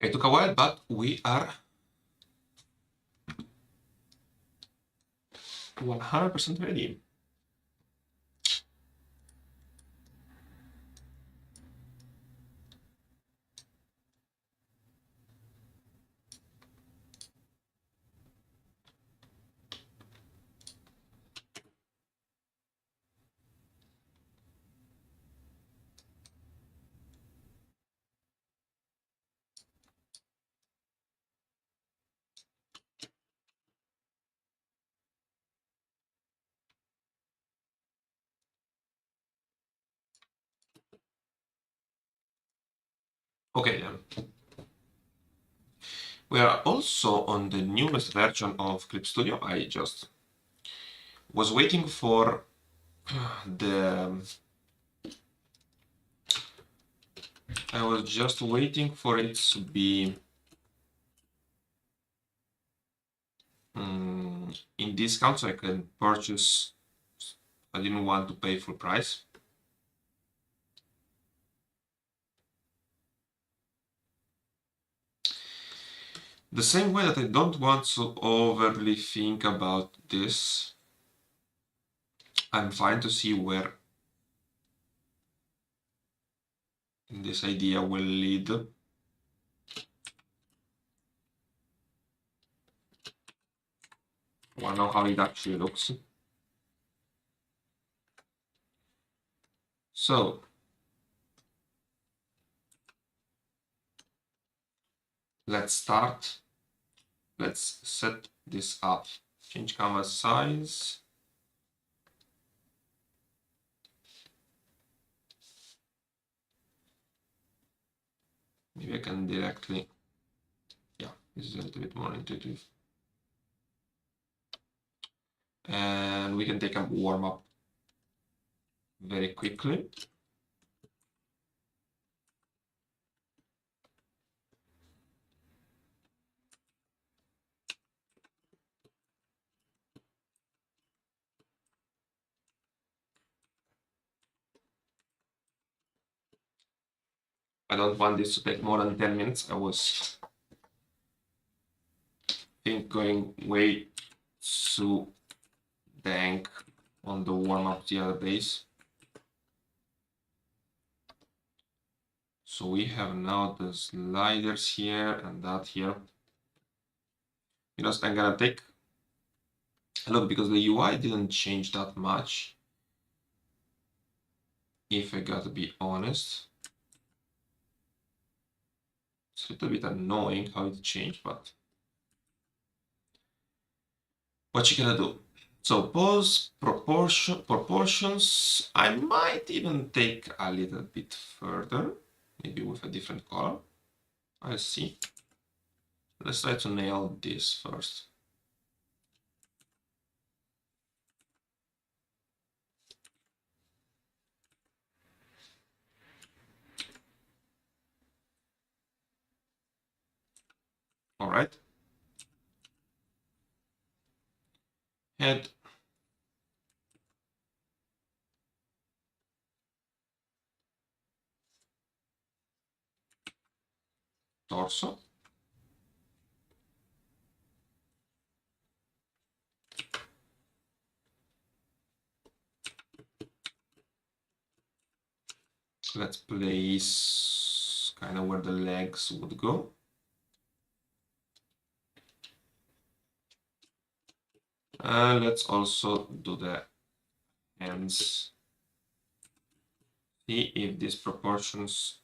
It took a while, but we are 100% ready. Okay, then. We are also on the newest version of Clip Studio. I just was waiting for the I was just waiting for it to be in discount so I can purchase. I didn't want to pay full price. The same way that I don't want to overly think about this, I'm fine to see where this idea will lead. I want to know how it actually looks. So let's start. Let's set this up. Change canvas size. Maybe I can directly, yeah, this is a little bit more intuitive. And we can take a warm up very quickly. I don't want this to take more than 10 minutes. I was going way too dank on the warm-up the other days. So we have now the sliders here and that here. You know, I'm gonna take a look because the UI didn't change that much, if I gotta be honest. It's a little bit annoying how it changed, but what you gonna do? So pose proportions. I might even take a little bit further, maybe with a different color. I'll see. Let's try to nail this first. All right. Head. Torso. Let's place kind of where the legs would go. And let's also do the hands. See if these proportions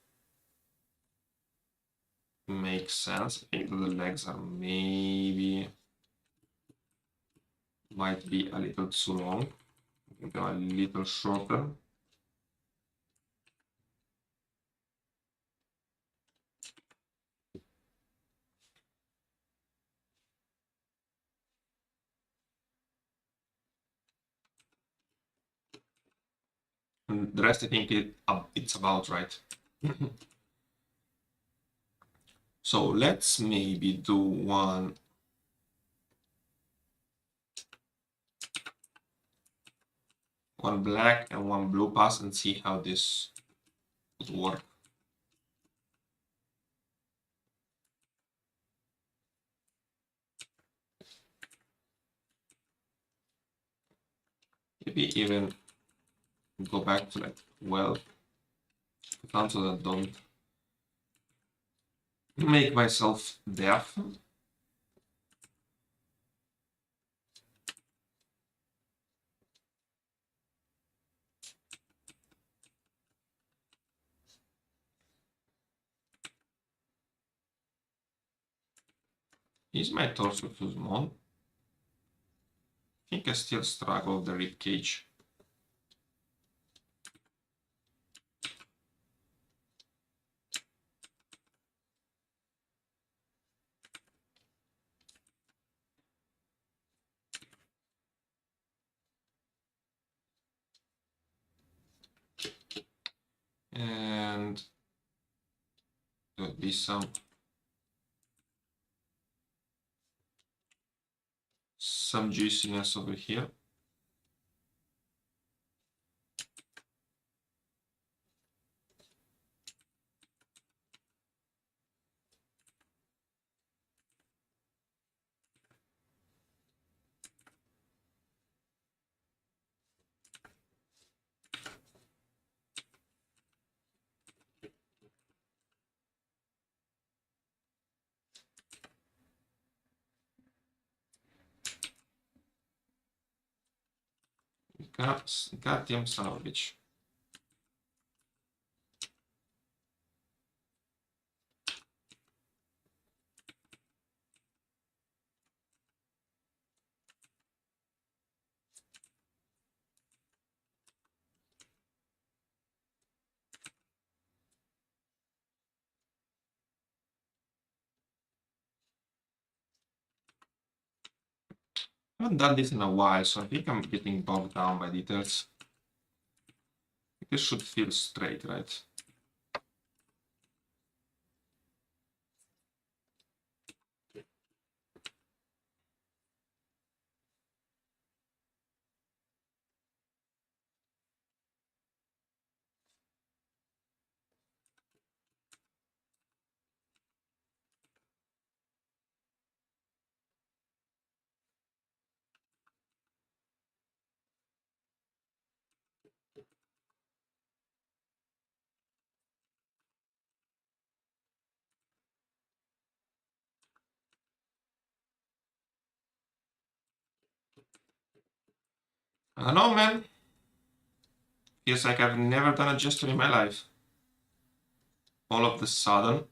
make sense. I think the legs are maybe might be a little too long. Go a little shorter. And the rest, I think it's about right. So let's maybe do one black and one blue pass and see how this would work. Maybe even go back to like 12 so that I don't make myself deaf. Is my torso too small? I think I still struggle with the rib cage. And there'll be some juiciness over here. Goddamn son of a bitch. I haven't done this in a while, so I think I'm getting bogged down by details. This should feel straight, right? I don't know, man. Feels like I've never done a gesture in my life. All of the sudden.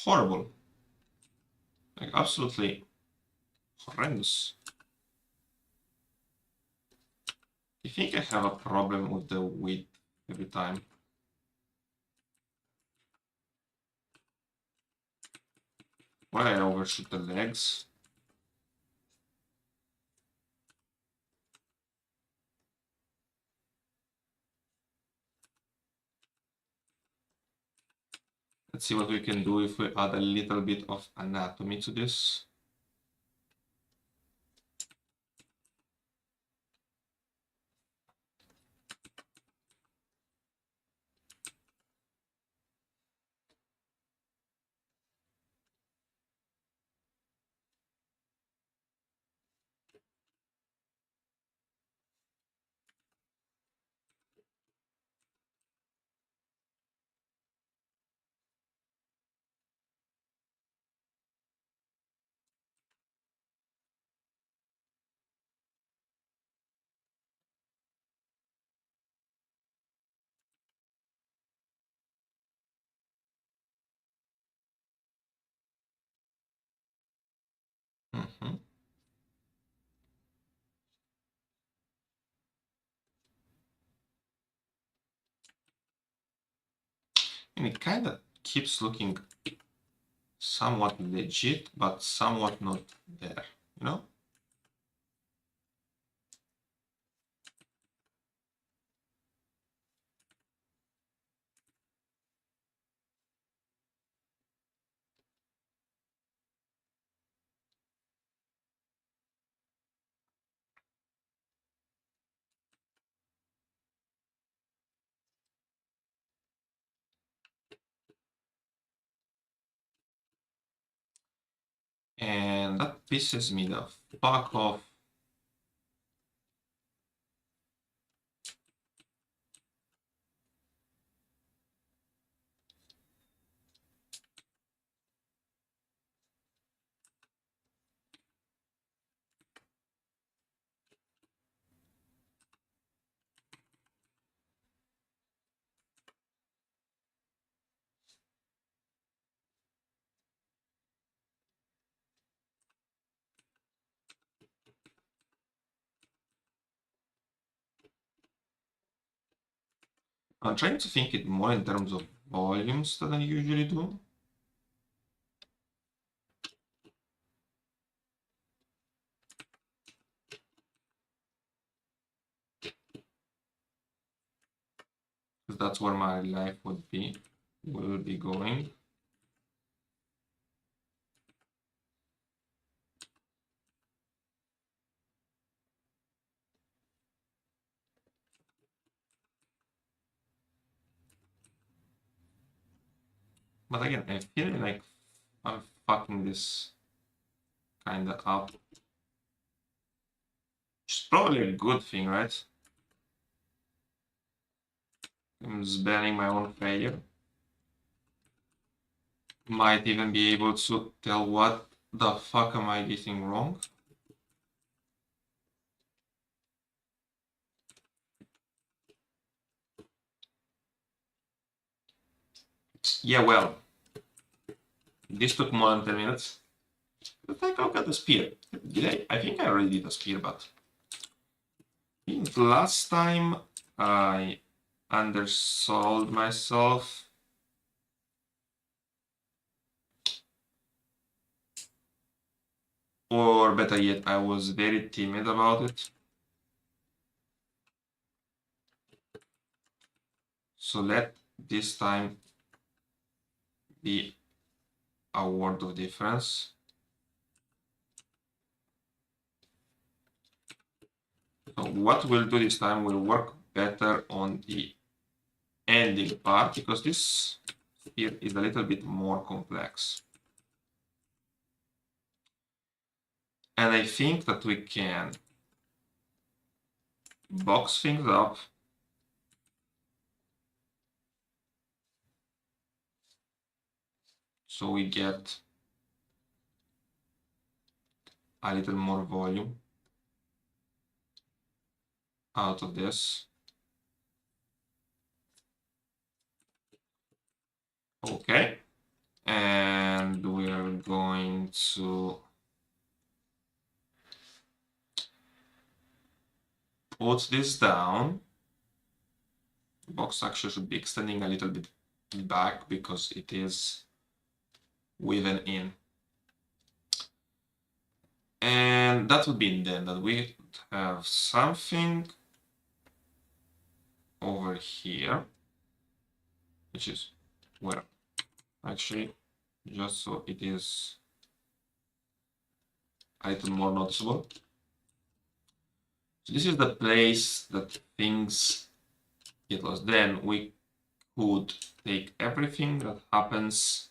Horrible. Like, absolutely horrendous. I think I have a problem with the width every time. Why I overshoot the legs? Let's see what we can do if we add a little bit of anatomy to this. And it kind of keeps looking somewhat legit, but somewhat not there, you know? And that pisses me the fuck off. I'm trying to think it more in terms of volumes than I usually do. Because that's where my life will be going. But again, I feel like I'm fucking this kind of up. Which is probably a good thing, right? I'm spanning my own failure. Might even be able to tell what the fuck am I getting wrong. Yeah, well, this took more than 10 minutes. Let's take a look at the spear. Did I think I already did a spear, but I think last time I undersold myself. Or better yet, I was very timid about it. So let this time be a word of difference. So what we'll do this time will work better on the ending part because this here is a little bit more complex. And I think that we can box things up so we get a little more volume out of this. Okay. And we're going to put this down. The box actually should be extending a little bit back because it is woven in. And that would mean then that we have something over here, which is where actually just so it is a little more noticeable. So this is the place that things get lost. Then we could take everything that happens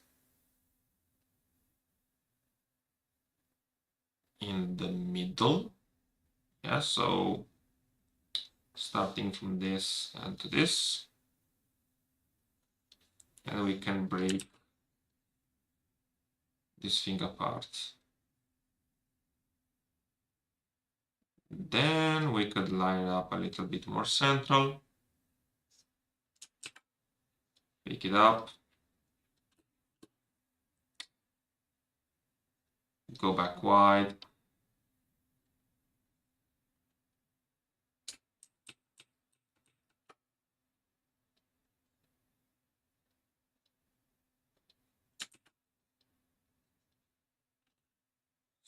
in the middle. Yeah, so starting from this and to this, and we can break this thing apart. Then we could line it up a little bit more central, pick it up, go back wide,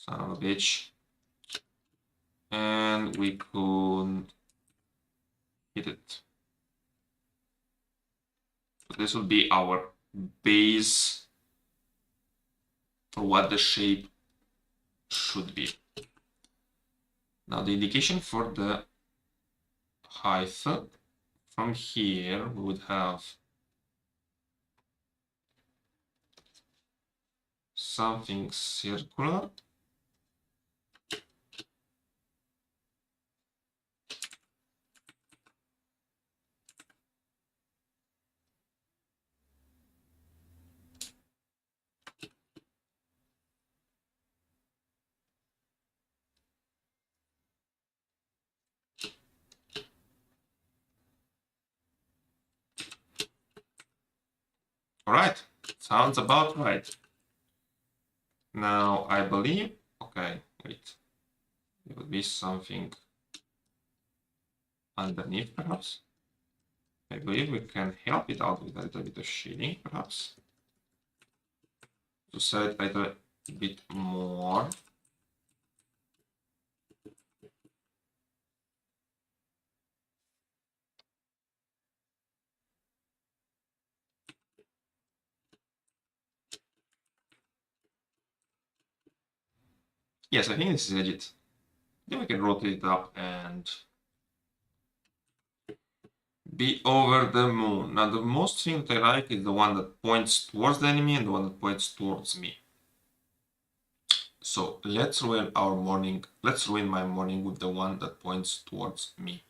Son of a bitch. And we could hit it. So this will be our base for what the shape should be. Now the indication for the height, from here we would have something circular. All right, sounds about right. Now I believe, okay, wait, there will be something underneath perhaps. I believe we can help it out with a little bit of shading perhaps. To set it a little bit more. Yes, I think this is legit. Then we can rotate it up and be over the moon. Now the most thing that I like is the one that points towards the enemy and the one that points towards me. So let's ruin our morning. Let's ruin my morning with the one that points towards me.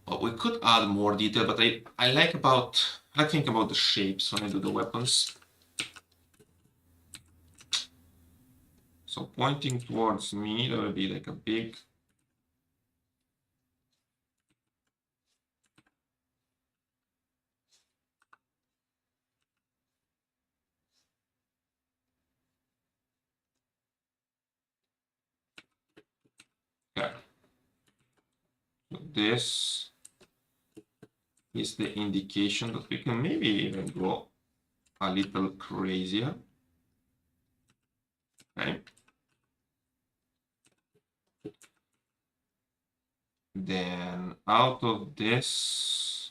Well, we could add more detail, but I like thinking about the shapes when I do the weapons. So pointing towards me, that will be like a big. Yeah. So this is the indication that we can maybe even go a little crazier. Okay. Then out of this,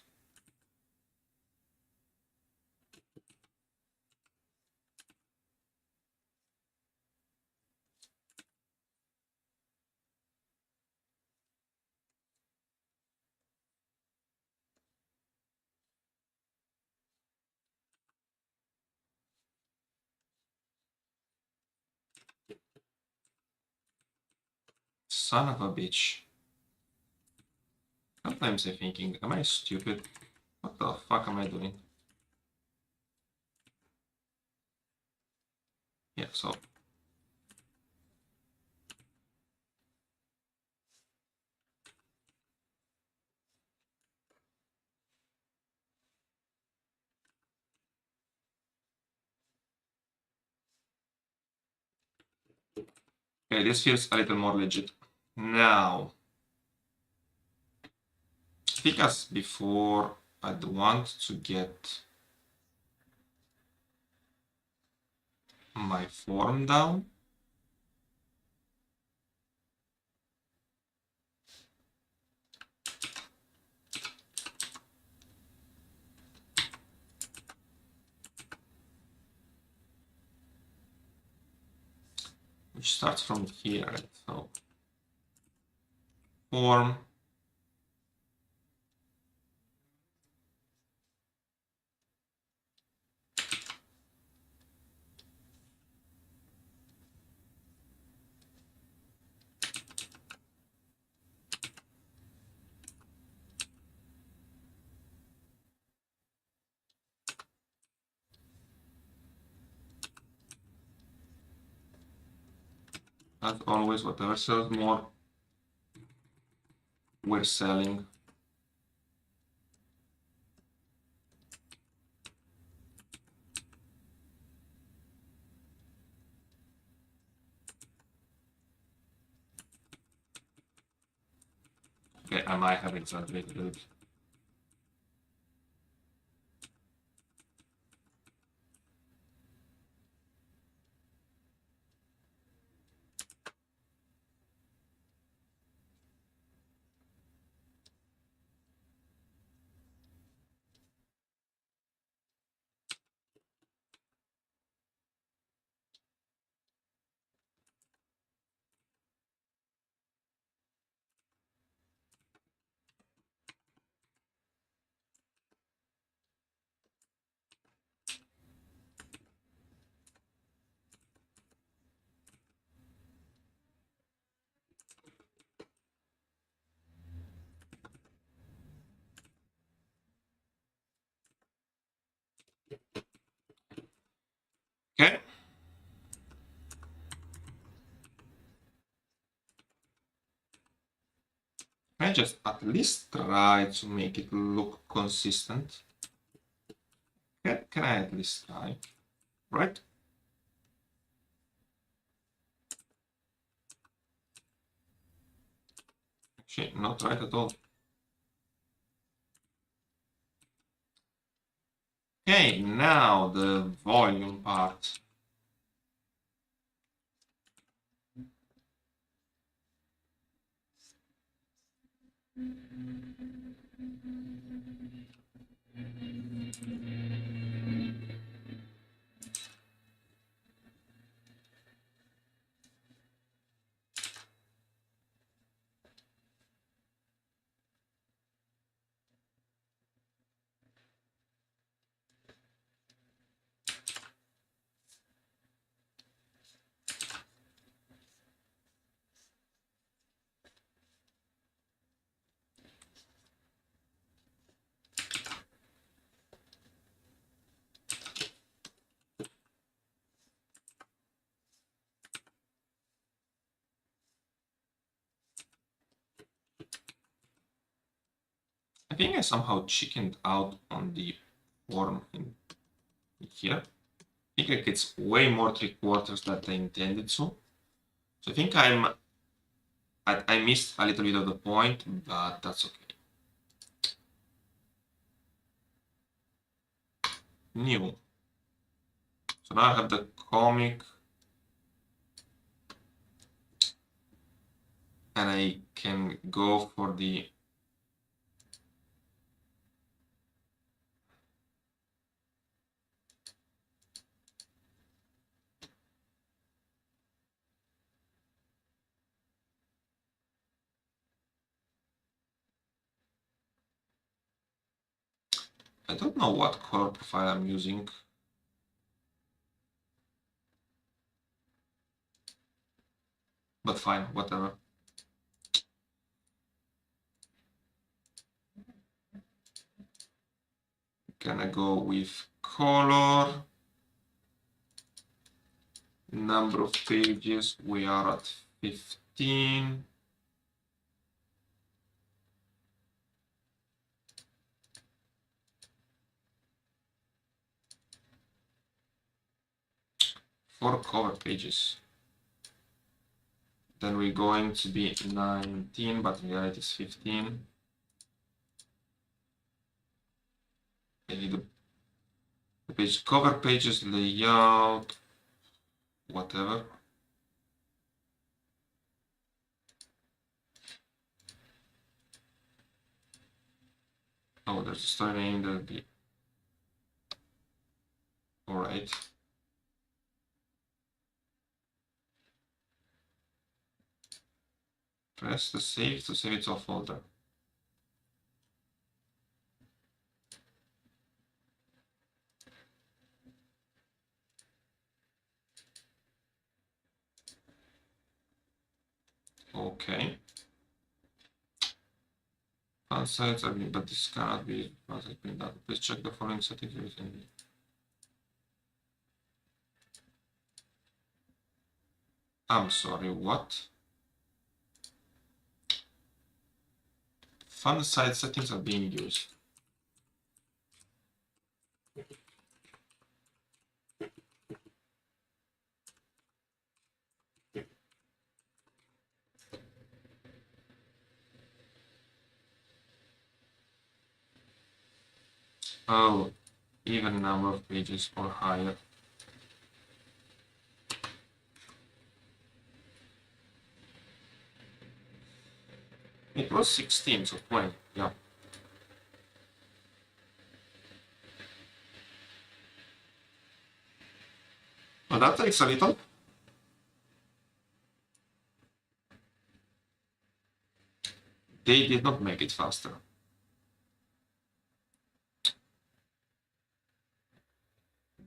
son of a bitch. Sometimes I'm thinking, am I stupid? What the fuck am I doing? Yeah, so. Okay, this feels a little more legit. Now, I think as before, I'd want to get my form down. Which starts from here, right? So form. As always, whatever sells more, we're selling. Okay, I might have exaggerated it. just at least try to make it look consistent? Can I at least try? Right? Actually, not right at all. Okay, now the volume part. I think I somehow chickened out on the form in here. I think like it's way more 3/4 than I intended to. So I think I missed a little bit of the point, but that's okay. New. So now I have the comic, and I can go for the I don't know what color profile I'm using. But fine, whatever. Gonna go with color. Number of pages, we are at 15. Four cover pages. Then we're going to be 19, but in reality it's 15. Maybe the page cover pages, layout, whatever. Oh, there's a story name that'll be alright. Press the save to save it to a folder. Okay. Font size, I mean, but this cannot be done. Please check the following settings. I'm sorry, what? Font size settings are being used. Oh, even number of pages or higher. It was 16, so 20, yeah. But that takes a little. They did not make it faster.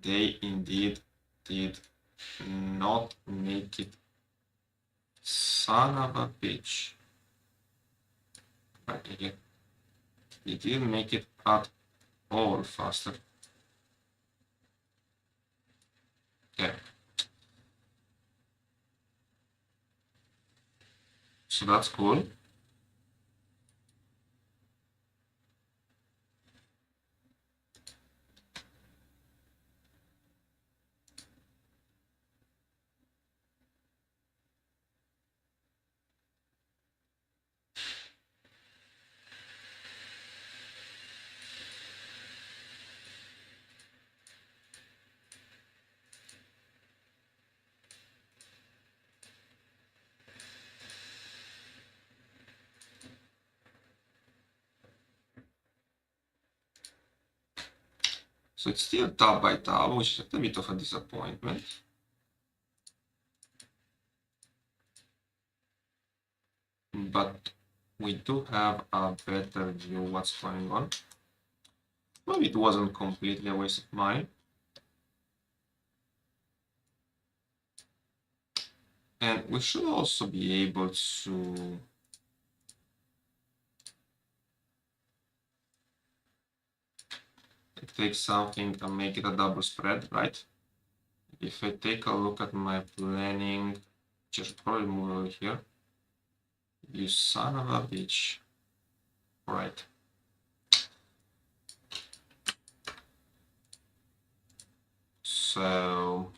They indeed did not make it. Son of a bitch. Right again. They didn't make it at all faster. Okay. So that's cool. So it's still tab by tab, which is a bit of a disappointment. But we do have a better view of what's going on. Maybe it wasn't completely a waste of money. And we should also be able to take something and make it a double spread, right? If I take a look at my planning, which I should probably move over here. You son of a bitch. Right. So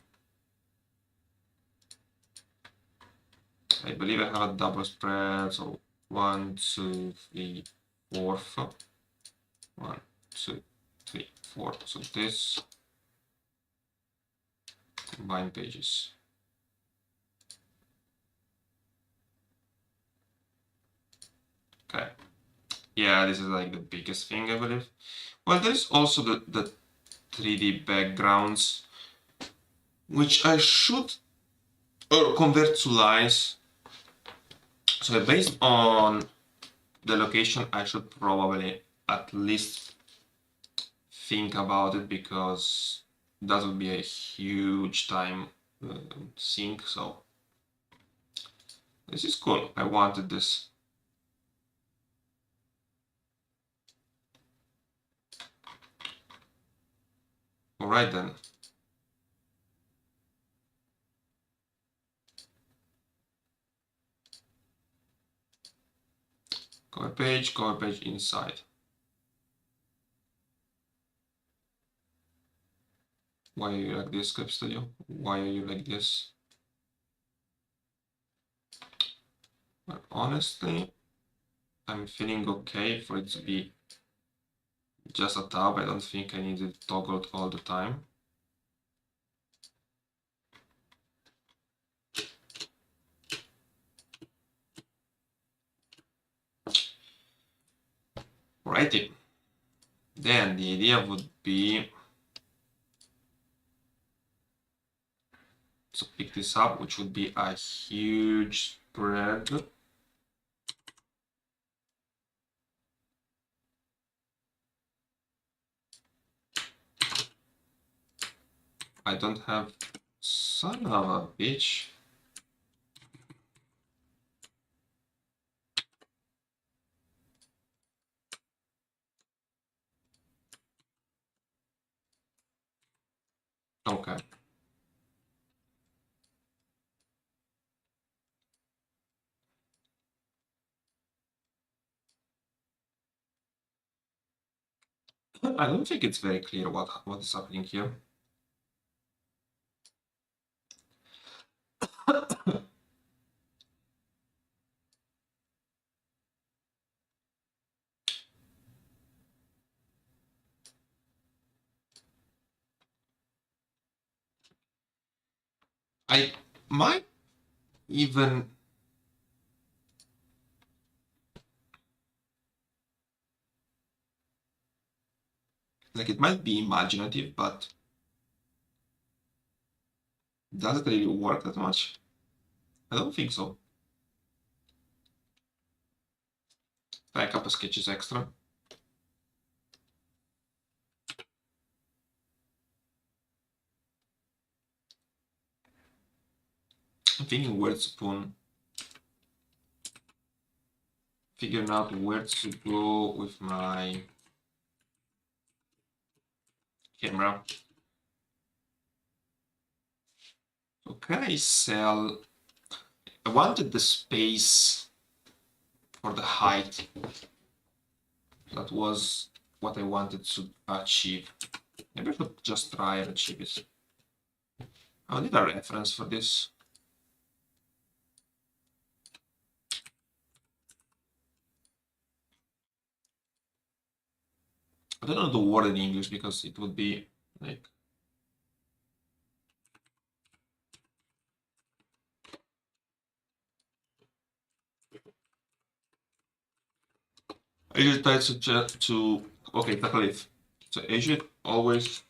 I believe I have a double spread. So 1, 2, 3, 4. 1, 2, 3, 4. So this combine pages. Okay. Yeah, this is like the biggest thing, I believe. Well, there's also the 3D backgrounds, which I should convert to lines. So based on the location, I should probably at least think about it, because that would be a huge time sink. So this is cool. I wanted this. All right then. Cover page inside. Why are you like this, Clip Studio? Why are you like this? But honestly, I'm feeling okay for it to be just a tab. I don't think I need it toggled all the time. Alrighty. Then the idea would be to pick this up, which would be a huge spread. I don't have, son of a bitch. Okay. I don't think it's very clear what is happening here. I might even like, it might be imaginative, but does it really work that much? I don't think so. Backup sketches extra. I'm thinking where to spoon. Figuring out where to go with my camera. So can I sell? I wanted the space for the height. That was what I wanted to achieve. Maybe I should just try and achieve it. I need a reference for this. I don't know the word in English, because it would be like, I usually try to okay, tackle it. So I should always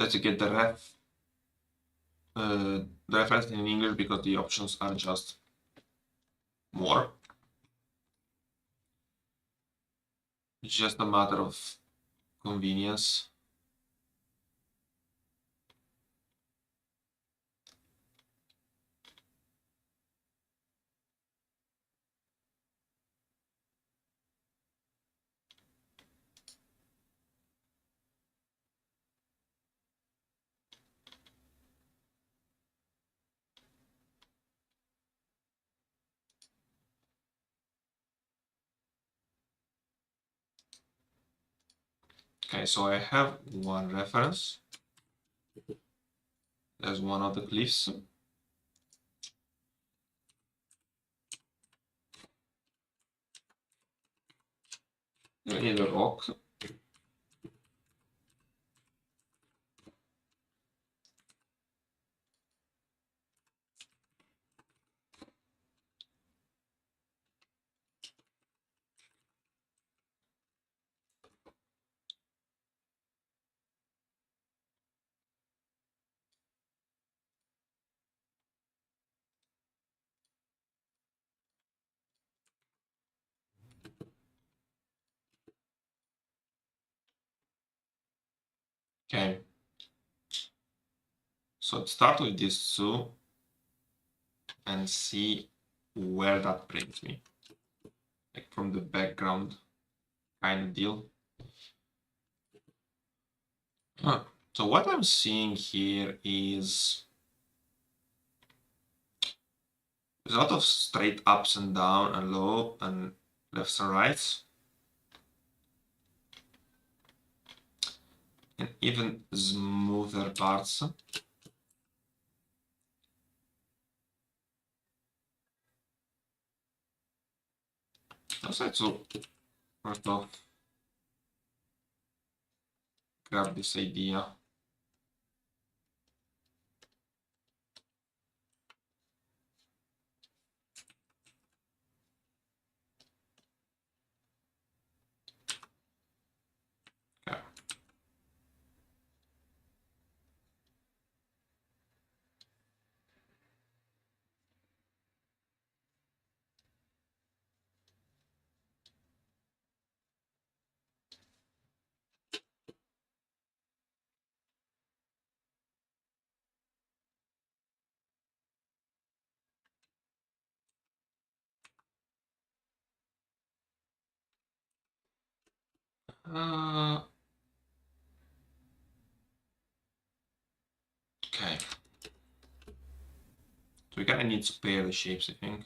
Let's get the reference in English because the options are just more. It's just a matter of convenience. Okay, so I have one reference. There's one of the cliffs. There is a rock. Okay. So let's start with these two and see where that brings me. Like from the background kind of deal. So what I'm seeing here is there's a lot of straight ups and down and low and lefts and rights. And even smoother parts. Also, to sort of grab this idea. Okay. Okay. So we kind of need to pair the shapes, I think.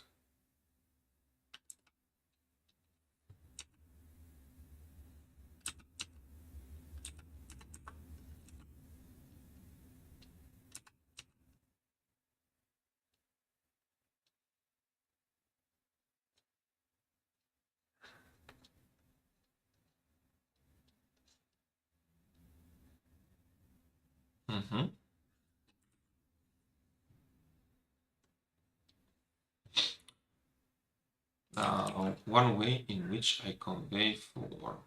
Mm-hmm. One way in which I convey form.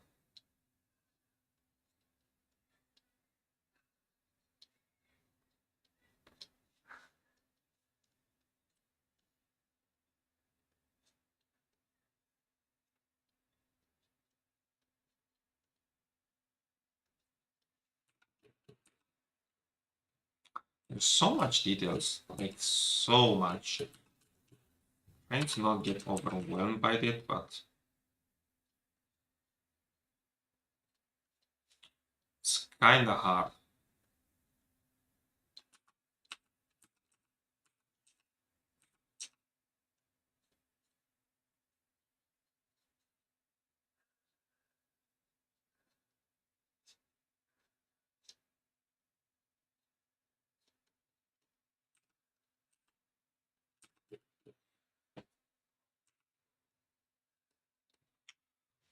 There's so much details, like so much. Trying to not get overwhelmed by it, but it's kind of hard.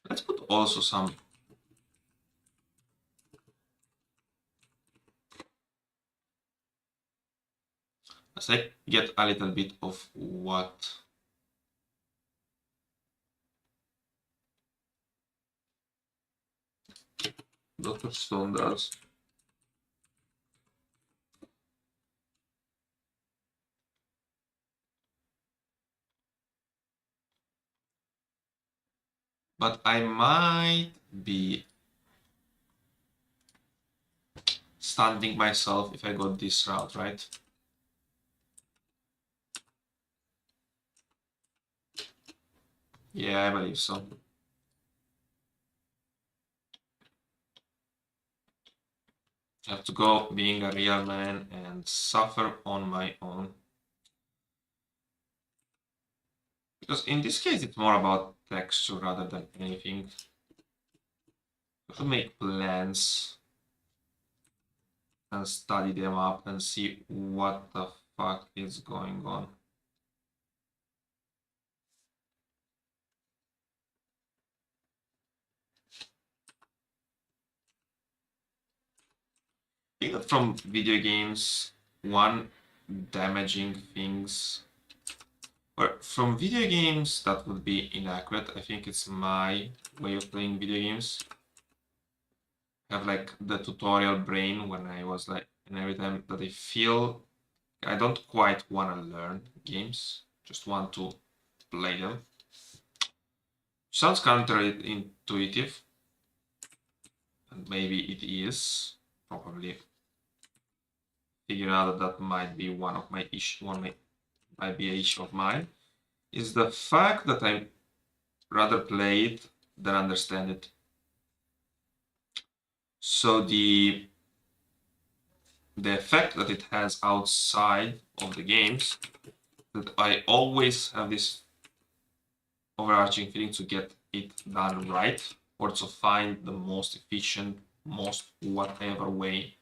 Let's put also some. Let's like get a little bit of what Dr. Stone does. But I might be stunting myself if I go this route, right? Yeah, I believe so. I have to go being a real man and suffer on my own. Because in this case, it's more about texture rather than anything. You have to make plans and study them up and see what the fuck is going on. I think that from video games, one damaging things, or from video games that would be inaccurate. I think it's my way of playing video games. I have like the tutorial brain when I was like, and every time that I feel I don't quite want to learn games, just want to play them. Sounds counterintuitive, and maybe it is. Probably figure out that that might be one of my issue. Might be an issue of mine. Is the fact that I rather play it than understand it. So the effect that it has outside of the games, that I always have this overarching feeling to get it done right, or to find the most efficient, most whatever way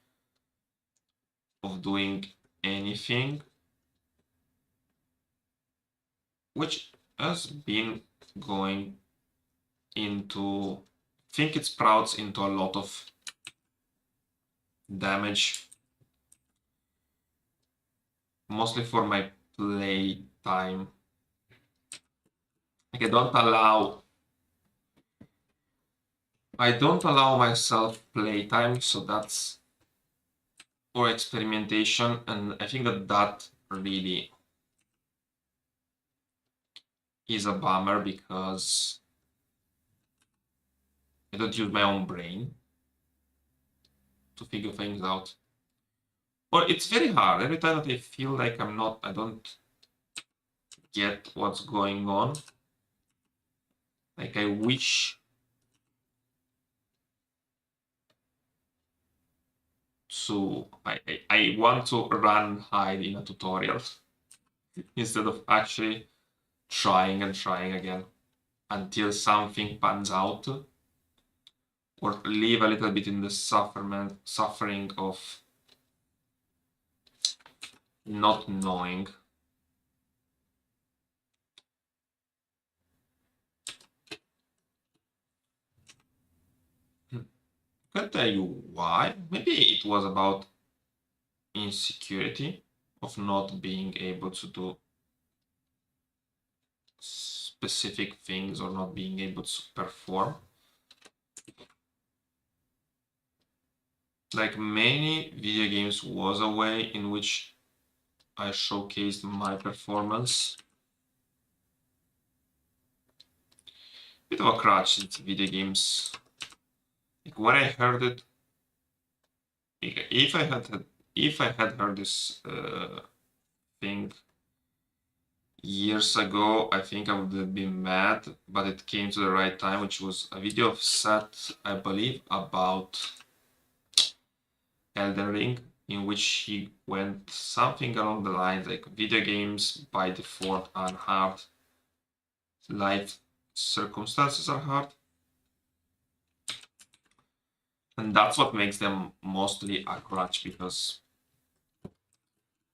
of doing anything, which has been going into, I think it sprouts into a lot of damage, mostly for my play time. Like I don't allow myself playtime, so that's for experimentation, and I think that that really is a bummer because I don't use my own brain to figure things out. Or it's very hard. Every time that I feel like I don't get what's going on. Like I wish to, I want to run hide in a tutorial instead of actually trying and trying again until something pans out, or live a little bit in the suffering of not knowing. Can't tell you why. Maybe it was about insecurity of not being able to do specific things or not being able to perform. Like many video games was a way in which I showcased my performance. Bit of a crutch in video games. Like when I heard it, if I had heard this thing years ago, I think I would have been mad, but it came to the right time, which was a video of Seth, I believe, about Elden Ring, in which he went something along the lines like video games by default are hard, life circumstances are hard, and that's what makes them mostly a crutch, because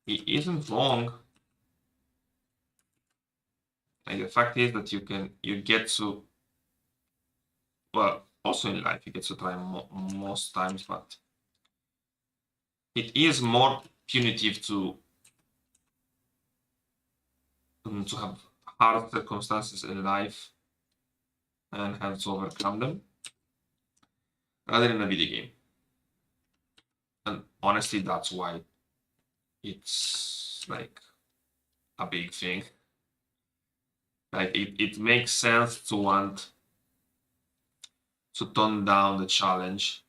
he isn't wrong. Like the fact is that you get to, well, also in life you get to try most times, but it is more punitive to have hard circumstances in life and have to overcome them rather than a video game. And honestly, that's why it's like a big thing. Like it makes sense to want to tone down the challenge.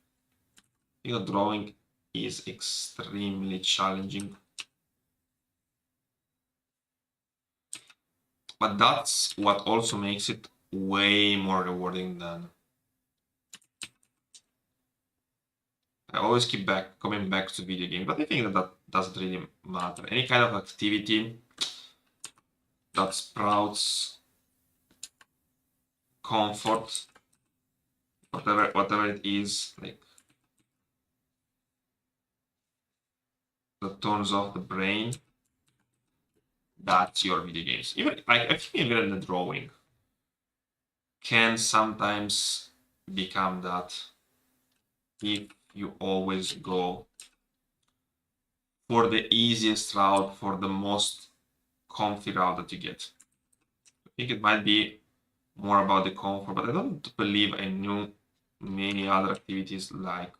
Drawing is extremely challenging. But that's what also makes it way more rewarding than... I always keep coming back to video games, but I think that doesn't really matter. Any kind of activity that sprouts comfort, whatever it is, like that turns off the brain, that's your video games. Even I think even in the drawing can sometimes become that if you always go for the easiest route, for the most comfy route that you get. I think it might be more about the comfort, but I don't believe I knew many other activities like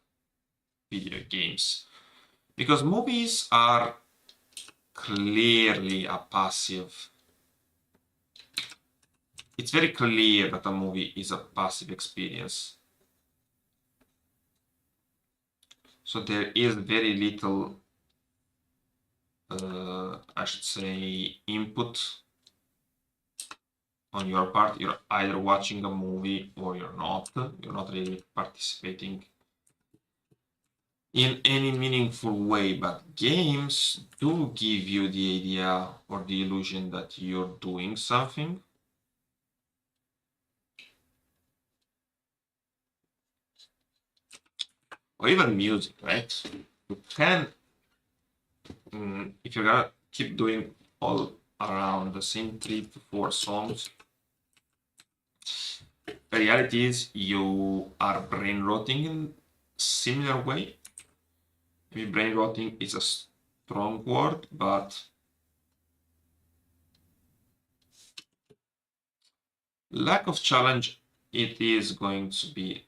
video games. Because movies are clearly a passive. It's very clear that a movie is a passive experience. So there is very little, I should say, input on your part. You're either watching a movie or you're not. You're not really participating in any meaningful way, but games do give you the idea or the illusion that you're doing something. Or even music, right? You can, if you're gonna keep doing all around the same 3 to 4 songs, the reality is you are brain rotting in similar way. Maybe brain rotting is a strong word, but lack of challenge, it is going to be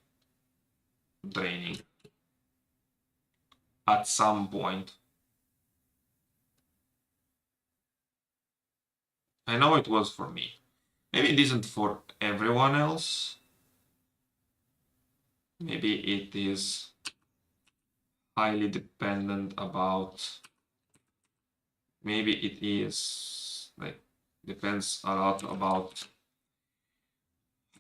draining at some point. I know it was for me. Maybe it isn't for everyone else. Maybe it is highly dependent about... Maybe it is like depends a lot about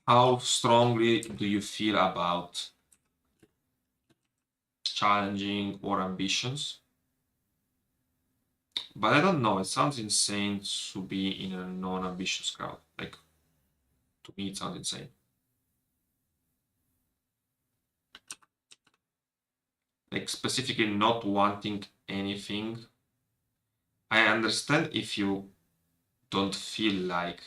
how strongly do you feel about challenging or ambitions. But I don't know, it sounds insane to be in a non-ambitious crowd. Like, to me it sounds insane. Like, specifically not wanting anything. I understand if you don't feel like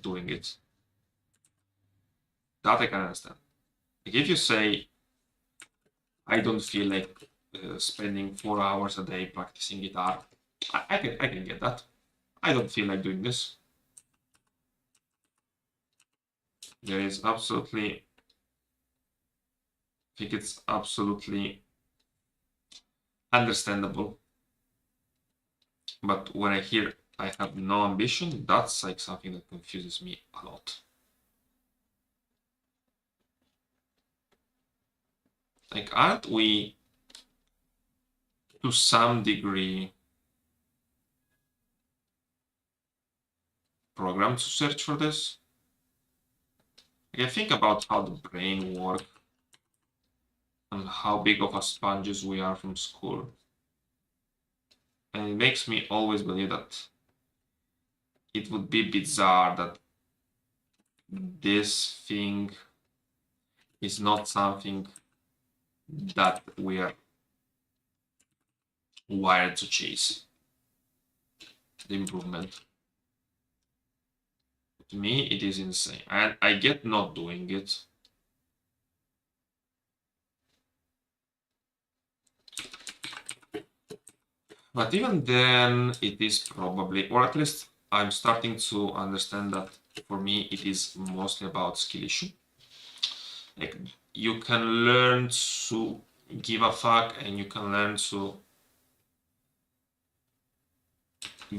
doing it. That I can understand. Like, if you say, I don't feel like spending 4 hours a day practicing guitar, I can get that. I don't feel like doing this. There is absolutely... I think it's absolutely understandable. But when I hear I have no ambition, that's like something that confuses me a lot. Like, aren't we, to some degree, programmed to search for this? Like, I think about how the brain works and how big of a sponges we are from school. And it makes me always believe that it would be bizarre that this thing is not something that we are wired to chase. The improvement. To me, it is insane. And I get not doing it. But even then, it is probably, or at least I'm starting to understand that for me, it is mostly about skill issue. Like, you can learn to give a fuck and you can learn to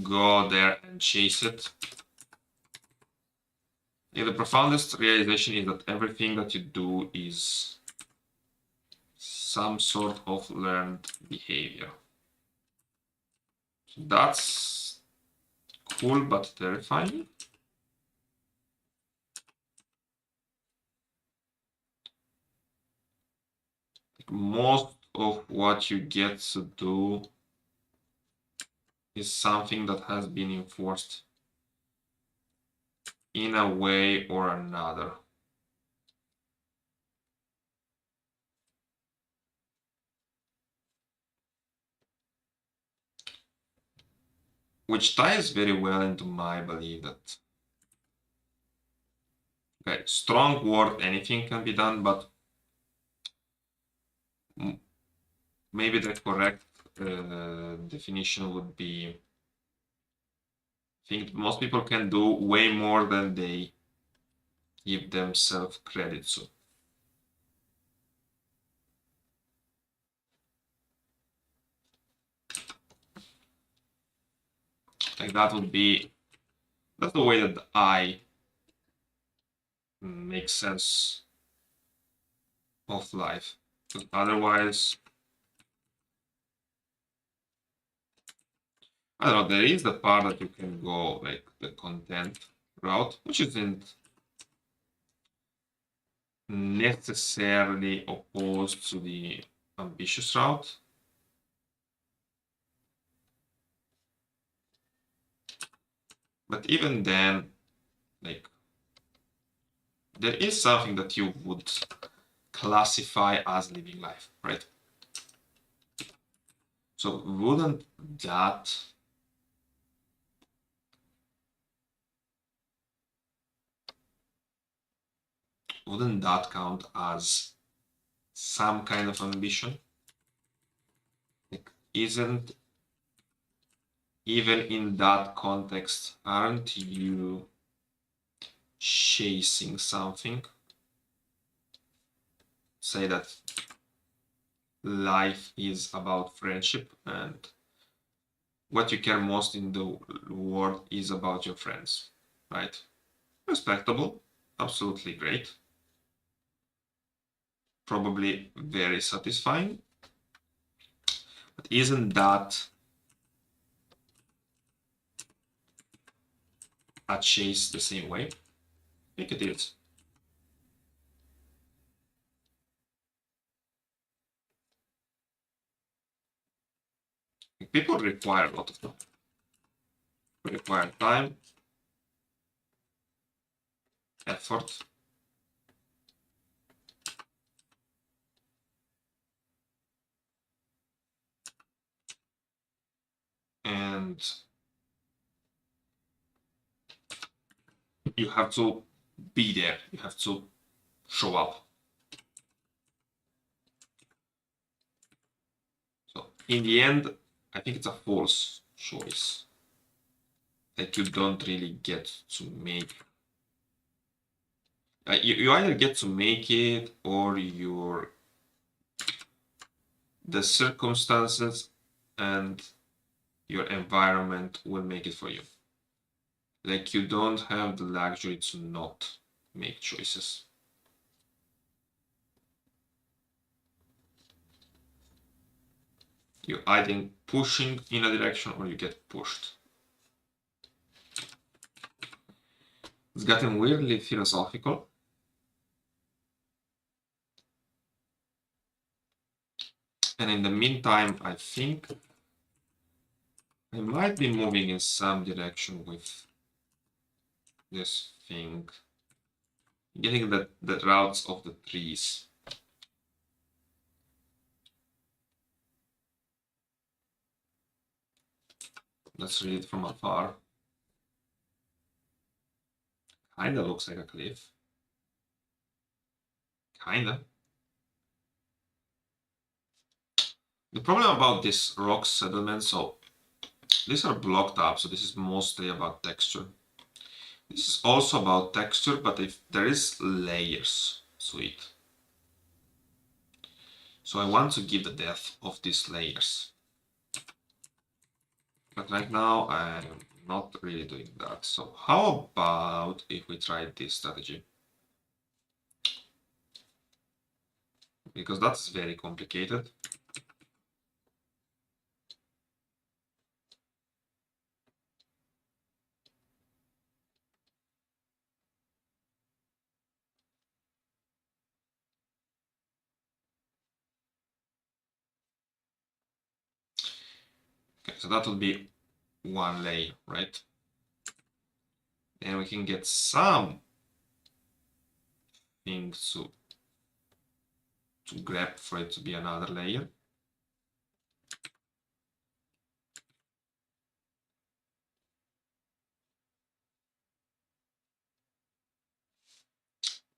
go there and chase it. The profoundest realization is that everything that you do is some sort of learned behavior. So that's cool but terrifying. Most of what you get to do is something that has been enforced in a way or another. Which ties very well into my belief that, okay, strong word, anything can be done, but maybe the correct definition would be, I think most people can do way more than they give themselves credit to. Like that would be, that's the way that I make sense of life. Because otherwise, I don't know, there is the part that you can go like the content route, which isn't necessarily opposed to the ambitious route. But even then, like, there is something that you would classify as living life, right? So wouldn't that count as some kind of ambition? Like, isn't, even in that context, aren't you chasing something? Say that life is about friendship and what you care most in the world is about your friends, right? Respectable, absolutely great, probably very satisfying, but isn't that a chase the same way? I think it is. People require a lot of time. Require time, effort, and you have to be there. You have to show up. So in the end, I think it's a false choice that you don't really get to make. You either get to make it or the circumstances and your environment will make it for you. Like, you don't have the luxury to not make choices. You're either pushing in a direction or you get pushed. It's gotten weirdly philosophical. And in the meantime, I think I might be moving in some direction with this thing. Getting the routes of the trees. Let's read it from afar. Kinda looks like a cliff. Kinda. The problem about this rock settlement, so these are blocked up, so this is mostly about texture. This is also about texture, but if there is layers to it. So I want to give the depth of these layers. But right now I'm not really doing that. So how about if we try this strategy? Because that's very complicated. Okay, so that would be one layer, right? And we can get some things to grab for it to be another layer.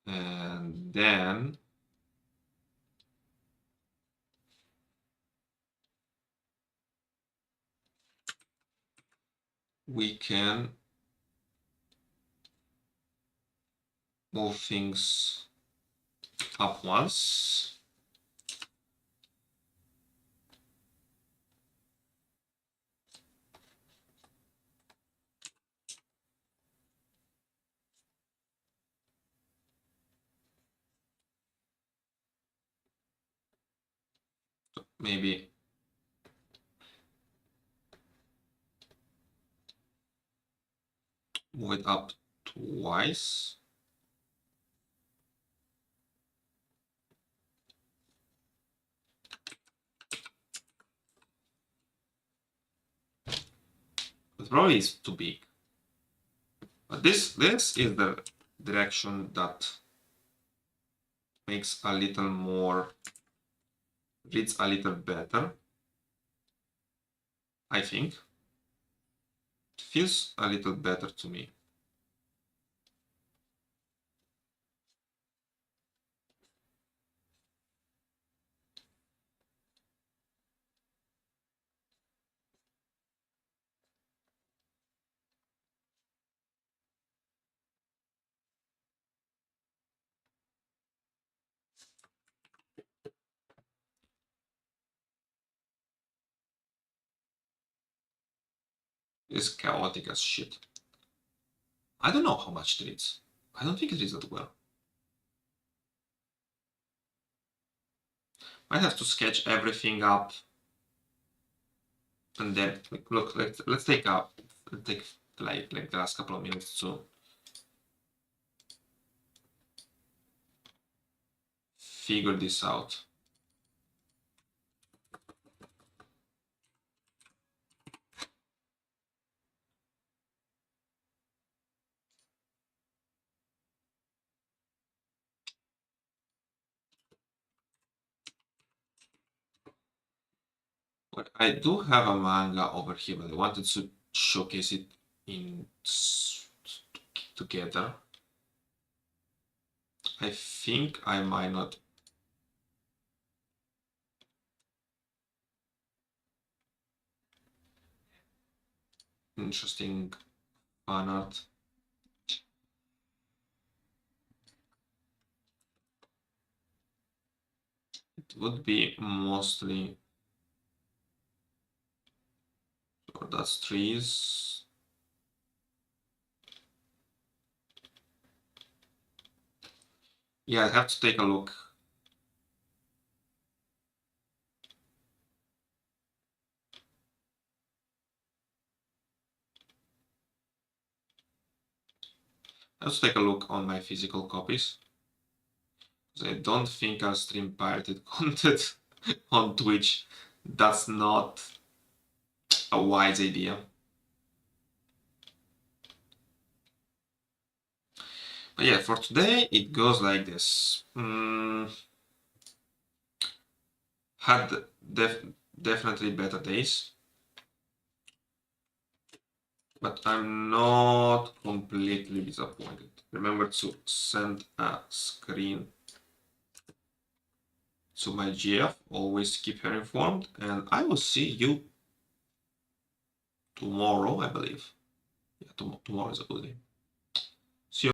And then we can move things up once. Maybe move it up twice. It probably is too big. But this is the direction that makes a little more, reads a little better, I think. It feels a little better to me. It's chaotic as shit. I don't know how much it reads. I don't think it reads that well. I have to sketch everything up and then look. Let's take like the last couple of minutes to figure this out. But I do have a manga over here, but I wanted to showcase it in together. I think I might not. Interesting fan art. It would be mostly, so that's trees. Yeah, I have to take a look. Let's take a look on my physical copies. I don't think I'll stream pirated content on Twitch. That's not a wise idea. But yeah, for today it goes like this. Had definitely better days, but I'm not completely disappointed. Remember to send a screen to my GF, always keep her informed, and I will see you tomorrow, I believe. Yeah, tomorrow is a good day.